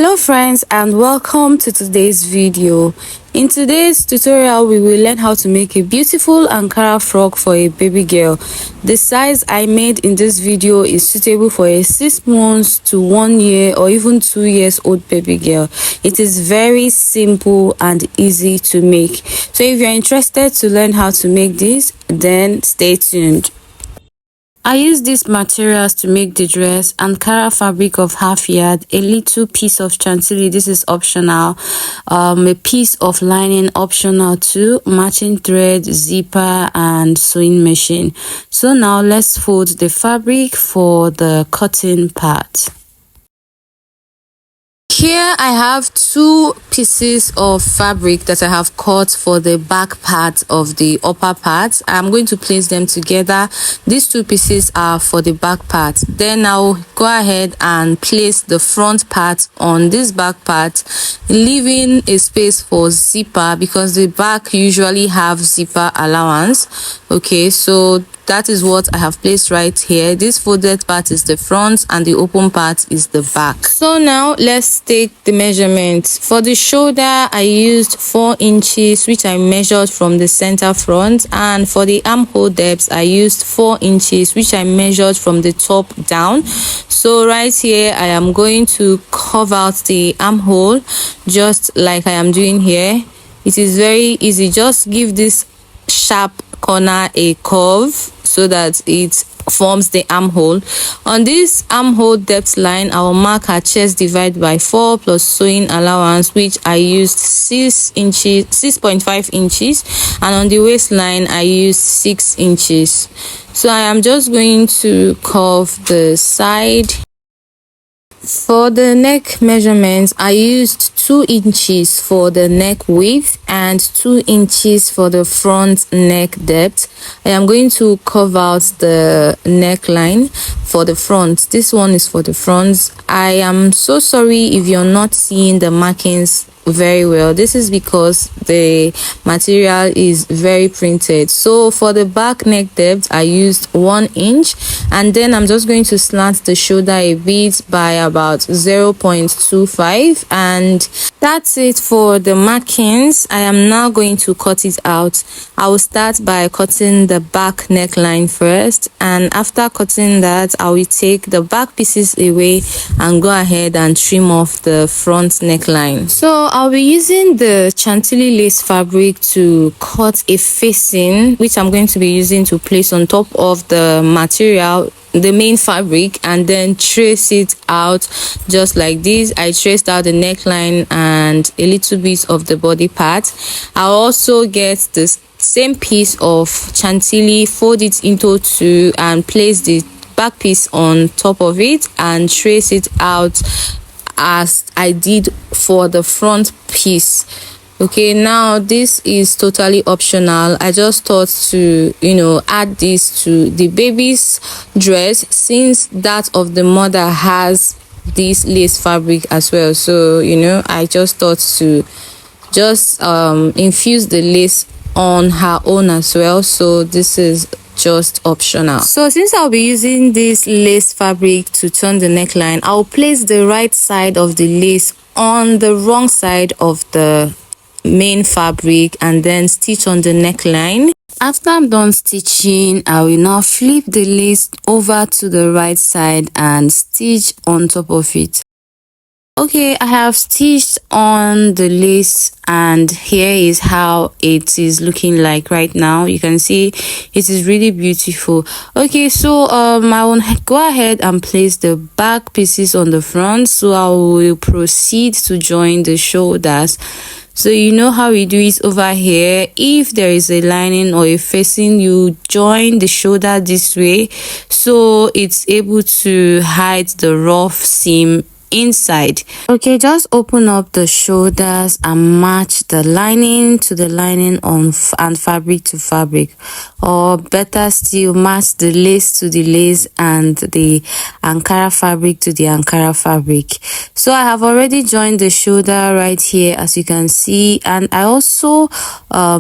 Hello friends, and welcome to today's video. In today's tutorial we will learn how to make a beautiful Ankara frock for a baby girl. The size I made in this video is suitable for a 6 months to 1 year or even 2 years old baby girl. It is very simple and easy to make. So if you're interested to learn how to make this, then stay tuned. I use these materials to make the dress: Ankara fabric of half yard, a little piece of chantilly, this is optional, a piece of lining, optional too, matching thread, zipper and sewing machine. So now let's fold the fabric for the cutting part. Here I have 2 pieces of fabric that I have cut for the back part of the upper part. I'm going to place them together. These 2 pieces are for the back part. Then I'll go ahead and place the front part on this back part, leaving a space for zipper because the back usually have zipper allowance. Okay, so that is what I have placed right here. This folded part is the front and the open part is the back. So now let's take the measurements. For the shoulder I used 4 inches, which I measured from the center front, and for the armhole depth I used 4 inches, which I measured from the top down. So right here I am going to carve out the armhole just like I am doing here. It is very easy. Just give this sharp corner a curve so that it forms the armhole. On this armhole depth line, I will mark her chest divide by 4 plus sewing allowance, which I used 6.5 inches, and on the waistline I used 6 inches. So I am just going to curve the side. For the neck measurements, I used 2 inches for the neck width and 2 inches for the front neck depth. I am going to curve out the neckline for the front. This one is for the front. I am so sorry if you're not seeing the markings very well. This is because the material is very printed. So for the back neck depth I used 1 inch, and then I'm just going to slant the shoulder a bit by about 0.25, and that's it for the markings. I am now going to cut it out. I will start by cutting the back neckline first, and after cutting that I will take the back pieces away and go ahead and trim off the front neckline. So I'll be using the chantilly lace fabric to cut a facing, which I'm going to be using to place on top of the material, the main fabric, and then trace it out just like this. I traced out the neckline and a little bit of the body part. I'll also get this same piece of chantilly, fold it into 2 and place the back piece on top of it and trace it out as I did for the front piece. Okay, now this is totally optional. I just thought to add this to the baby's dress, since that of the mother has this lace fabric as well. So I just thought to just infuse the lace on her own as well. So this is just optional. So since I'll be using this lace fabric to turn the neckline, I'll place the right side of the lace on the wrong side of the main fabric and then stitch on the neckline. After I'm done stitching, I will now flip the lace over to the right side and stitch on top of it. Okay, I have stitched on the lace, and here is how it is looking like right now. You can see it is really beautiful. Okay, so I will go ahead and place the back pieces on the front. So I will proceed to join the shoulders. So you know how we do it over here. If there is a lining or a facing, you join the shoulder this way so it's able to hide the rough seam inside. Okay, just open up the shoulders and match the lining to the lining and fabric to fabric, or better still, match the lace to the lace and the Ankara fabric to the Ankara fabric. So I have already joined the shoulder right here, as you can see, and I also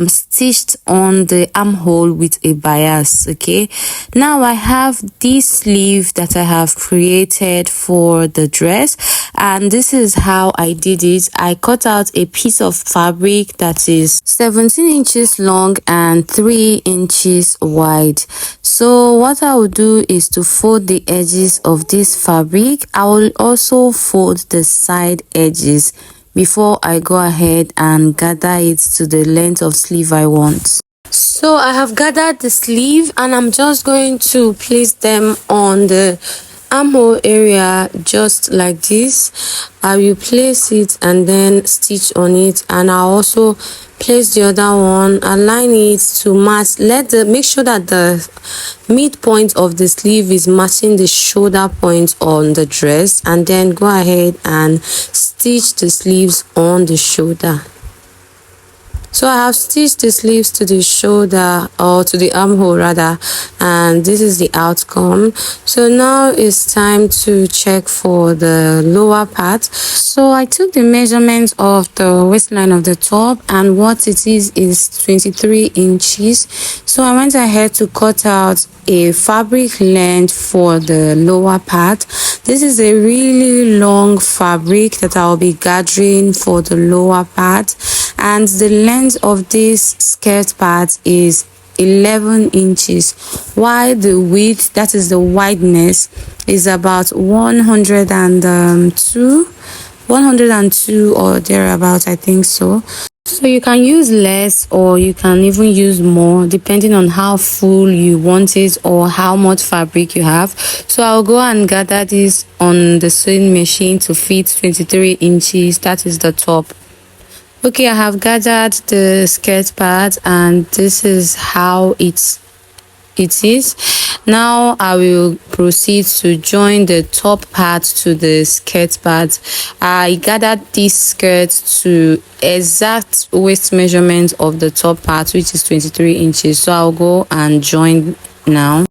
stitched on the armhole with a bias. Okay, now I have this sleeve that I have created for the dress. and this is how I did it. I cut out a piece of fabric that is 17 inches long and 3 inches wide. So what I will do is to fold the edges of this fabric. I will also fold the side edges before I go ahead and gather it to the length of sleeve I want. So I have gathered the sleeve and I'm just going to place them on the armhole area just like this. I will place it and then stitch on it, and I'll also place the other one, align it to match. Make sure that the midpoint of the sleeve is matching the shoulder point on the dress, and then go ahead and stitch the sleeves on the shoulder. So I have stitched the sleeves to the shoulder, or to the armhole rather, and this is the outcome. So now it's time to check for the lower part. So I took the measurement of the waistline of the top, and what it is 23 inches. So I went ahead to cut out a fabric length for the lower part. This is a really long fabric that I'll be gathering for the lower part, and the length of this skirt part is 11 inches, while the width, that is the wideness, is about 102 or thereabout, I think so. So you can use less or you can even use more depending on how full you want it or how much fabric you have. So I'll go and gather this on the sewing machine to fit 23 inches. That is the top. Okay, I have gathered the skirt part and this is how it is. Now I will proceed to join the top part to the skirt part. I gathered this skirt to exact waist measurement of the top part, which is 23 inches. So I'll go and join now.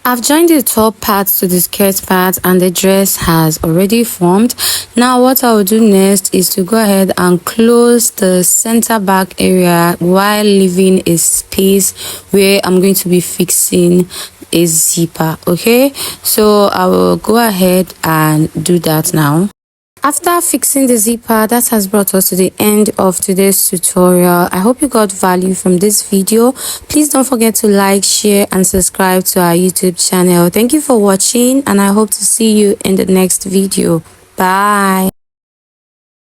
I've joined the top part to the skirt part and the dress has already formed. Now what I will do next is to go ahead and close the center back area while leaving a space where I'm going to be fixing a zipper. Okay, so I will go ahead and do that now. After fixing the zipper, that has brought us to the end of today's tutorial. I hope you got value from this video. Please don't forget to like, share and subscribe to our YouTube channel. Thank you for watching and I hope to see you in the next video. Bye.